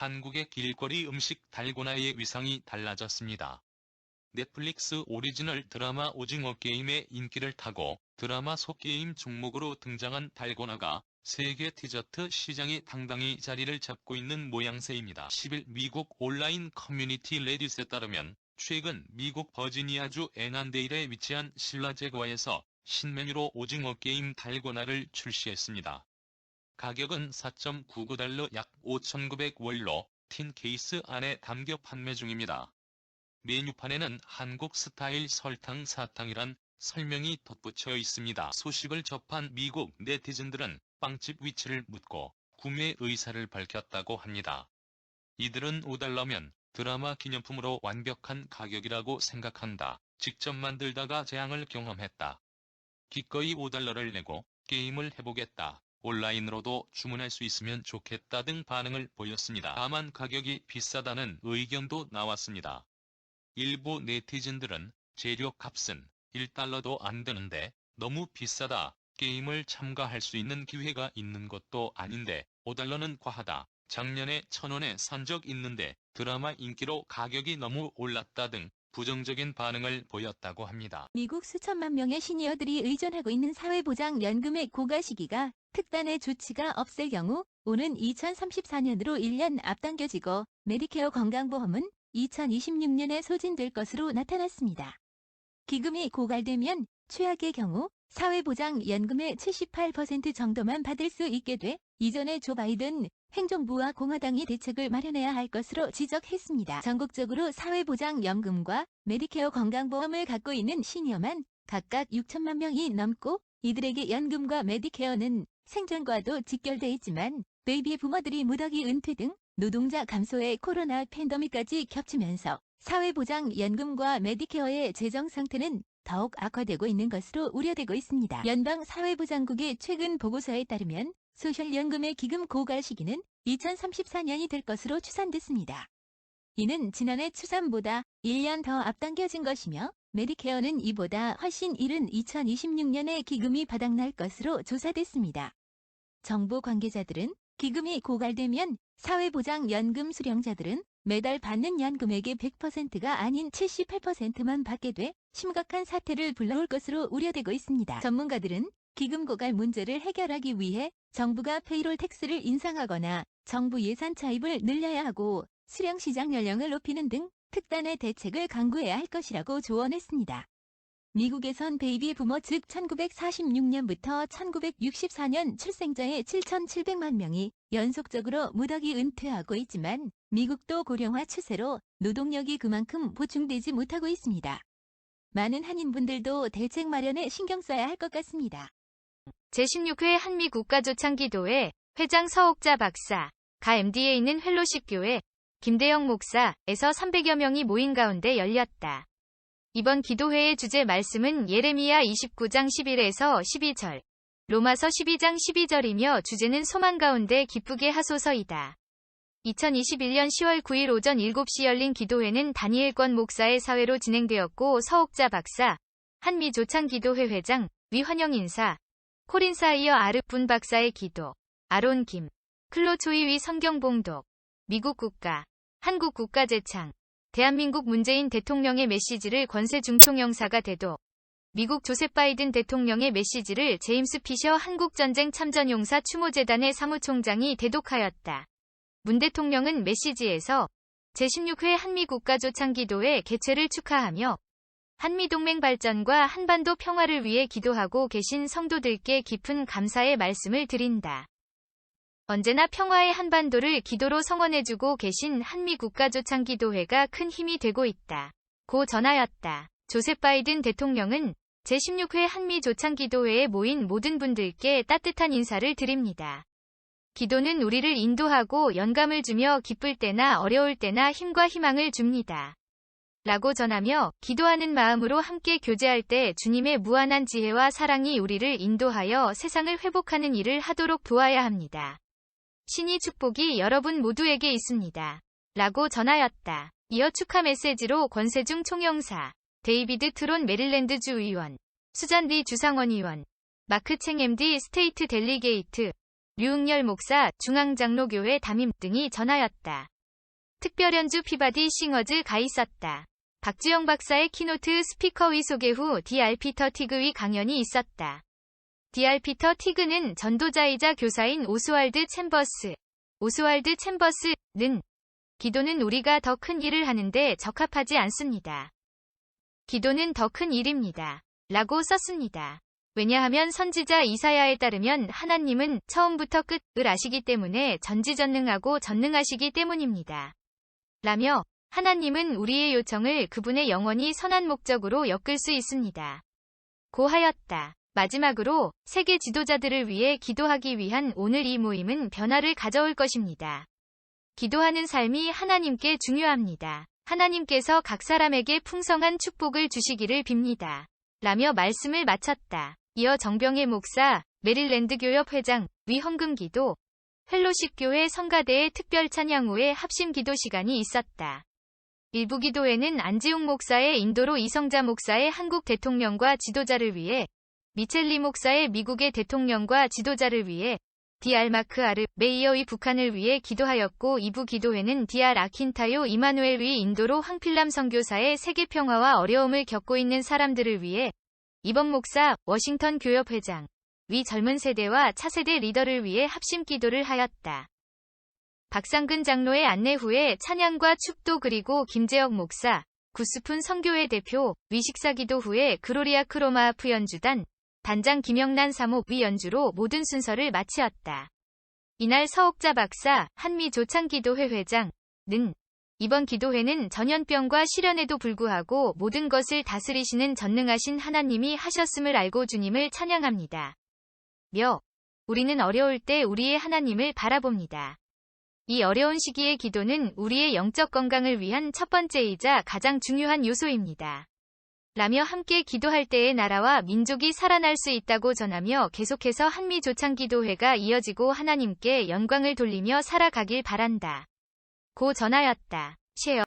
한국의 길거리 음식 달고나의 위상이 달라졌습니다. 넷플릭스 오리지널 드라마 오징어 게임의 인기를 타고 드라마 속 게임 종목으로 등장한 달고나가 세계 디저트 시장에 당당히 자리를 잡고 있는 모양새입니다. 10일 미국 온라인 커뮤니티 레딧에 따르면 최근 미국 버지니아주 애난데일에 위치한 신라제과에서 신메뉴로 오징어 게임 달고나를 출시했습니다. 가격은 4.99달러 약 5,900원로 틴 케이스 안에 담겨 판매 중입니다. 메뉴판에는 한국 스타일 설탕 사탕이란 설명이 덧붙여 있습니다. 소식을 접한 미국 네티즌들은 빵집 위치를 묻고 구매 의사를 밝혔다고 합니다. 이들은 5달러면 드라마 기념품으로 완벽한 가격이라고 생각한다. 직접 만들다가 재앙을 경험했다. 기꺼이 5달러를 내고 게임을 해보겠다. 온라인으로도 주문할 수 있으면 좋겠다 등 반응을 보였습니다. 다만 가격이 비싸다는 의견도 나왔습니다. 일부 네티즌들은 재료 값은 1달러도 안 되는데 너무 비싸다. 게임을 참가할 수 있는 기회가 있는 것도 아닌데 5달러는 과하다. 작년에 1,000원에 산 적 있는데 드라마 인기로 가격이 너무 올랐다 등 부정적인 반응을 보였다고 합니다. 미국 수천만 명의 시니어들이 의존하고 있는 사회보장연금의 고가 시기가 특단의 조치가 없을 경우 오는 2034년으로 1년 앞당겨지고 메디케어 건강보험은 2026년에 소진될 것으로 나타났습니다. 기금이 고갈되면 최악의 경우 사회보장연금의 78% 정도만 받을 수 있게 돼 이전에 조 바이든 행정부와 공화당이 대책을 마련해야 할 것으로 지적했습니다. 전국적으로 사회보장연금과 메디케어 건강보험을 갖고 있는 시니어만 각각 6천만 명이 넘고 이들에게 연금과 메디케어는 생존과도 직결돼 있지만 베이비 부머들이 무더기 은퇴 등 노동자 감소에 코로나 팬데믹까지 겹치면서 사회보장연금과 메디케어의 재정 상태는 더욱 악화되고 있는 것으로 우려되고 있습니다. 연방사회보장국의 최근 보고서에 따르면 소셜연금의 기금 고갈 시기는 2034년이 될 것으로 추산됐습니다. 이는 지난해 추산보다 1년 더 앞당겨진 것이며 메디케어는 이보다 훨씬 이른 2026년에 기금이 바닥날 것으로 조사됐습니다. 정부 관계자들은 기금이 고갈되면 사회보장연금 수령자들은 매달 받는 연금액의 100%가 아닌 78%만 받게 돼 심각한 사태를 불러올 것으로 우려되고 있습니다. 전문가들은 기금 고갈 문제를 해결하기 위해 정부가 페이롤 텍스를 인상하거나 정부 예산 차입을 늘려야 하고 수령시장 연령을 높이는 등 특단의 대책을 강구해야 할 것이라고 조언했습니다. 미국에선 베이비 부머 즉 1946년부터 1964년 출생자의 7,700만 명이 연속적으로 무더기 은퇴하고 있지만 미국도 고령화 추세로 노동력이 그만큼 보충되지 못하고 있습니다. 많은 한인분들도 대책 마련에 신경 써야 할 것 같습니다. 제16회 한미국가조창기도회 회장 서옥자 박사, 가 MD에 있는 펠로십 교회, 김대영 목사에서 300여 명이 모인 가운데 열렸다. 이번 기도회의 주제 말씀은 예레미야 29장 11에서 12절, 로마서 12장 12절이며 주제는 소망 가운데 기쁘게 하소서이다. 2021년 10월 9일 오전 7시 열린 기도회는 다니엘권 목사의 사회로 진행되었고 서옥자 박사, 한미조창기도회 회장, 위 환영 인사, 코린사 이어 아르분 박사의 기도, 아론 김, 클로초이 위 성경봉독, 미국 국가, 한국 국가재창, 대한민국 문재인 대통령의 메시지를 권세 중통영사가 대도, 미국 조셉 바이든 대통령의 메시지를 제임스 피셔 한국전쟁 참전용사 추모재단의 사무총장이 대독하였다. 문 대통령은 메시지에서 제16회 한미국가조창기도회 개최를 축하하며 한미동맹 발전과 한반도 평화를 위해 기도하고 계신 성도들께 깊은 감사의 말씀을 드린다. 언제나 평화의 한반도를 기도로 성원해주고 계신 한미국가조창기도회가 큰 힘이 되고 있다. 고 전하였다. 조셉 바이든 대통령은 제16회 한미조창기도회에 모인 모든 분들께 따뜻한 인사를 드립니다. 기도는 우리를 인도하고 영감을 주며 기쁠 때나 어려울 때나 힘과 희망을 줍니다. 라고 전하며 기도하는 마음으로 함께 교제할 때 주님의 무한한 지혜와 사랑이 우리를 인도하여 세상을 회복하는 일을 하도록 도와야 합니다. 신이 축복이 여러분 모두에게 있습니다. 라고 전하였다. 이어 축하 메시지로 권세중 총영사, 데이비드 트론 메릴랜드주 의원, 수잔 리 주상원 의원, 마크 챙 MD 스테이트 델리게이트, 류응열 목사, 중앙장로교회 담임 등이 전하였다. 특별연주 피바디 싱어즈 가 있었다. 박주영 박사의 키노트 스피커 소개 후 DR 피터 티그의 강연이 있었다. DR 피터 티그는 전도자이자 교사인 오스왈드 챔버스는 기도는 우리가 더 큰 일을 하는데 적합하지 않습니다. 기도는 더 큰 일입니다. 라고 썼습니다. 왜냐하면 선지자 이사야에 따르면 하나님은 처음부터 끝을 아시기 때문에 전지전능하고 전능하시기 때문입니다. 라며 하나님은 우리의 요청을 그분의 영원히 선한 목적으로 엮을 수 있습니다. 고하였다. 마지막으로 세계 지도자들을 위해 기도하기 위한 오늘 이 모임은 변화를 가져올 것입니다. 기도하는 삶이 하나님께 중요합니다. 하나님께서 각 사람에게 풍성한 축복을 주시기를 빕니다. 라며 말씀을 마쳤다. 이어 정병혜 목사, 메릴랜드 교협 회장, 위 헌금기도, 펠로십 교회 성가대의 특별 찬양 후에 합심 기도 시간이 있었다. 일부 기도회는 안지웅 목사의 인도로 이성자 목사의 한국 대통령과 지도자를 위해, 미첼리 목사의 미국의 대통령과 지도자를 위해, DR 마크 아르 메이어의 북한을 위해 기도하였고 2부 기도회는 DR 아킨타요 이마누엘의 인도로 황필람 선교사의 세계 평화와 어려움을 겪고 있는 사람들을 위해, 이번 목사, 워싱턴 교협 회장, 위 젊은 세대와 차세대 리더를 위해 합심 기도를 하였다. 박상근 장로의 안내 후에 찬양과 축도 그리고 김재혁 목사, 구스푼 선교회 대표, 위 식사 기도 후에 그로리아 크로마하프 연주단, 단장 김영란 사목 위 연주로 모든 순서를 마치었다. 이날 서옥자 박사, 한미 조창기도회 회장는 이번 기도회는 전염병과 시련에도 불구하고 모든 것을 다스리시는 전능하신 하나님이 하셨음을 알고 주님을 찬양합니다. 우리는 어려울 때 우리의 하나님을 바라봅니다. 이 어려운 시기의 기도는 우리의 영적 건강을 위한 첫 번째이자 가장 중요한 요소입니다. 라며 함께 기도할 때의 나라와 민족이 살아날 수 있다고 전하며 계속해서 한미 조창기도회가 이어지고 하나님께 영광을 돌리며 살아가길 바란다. 고 전하였다. 쉐어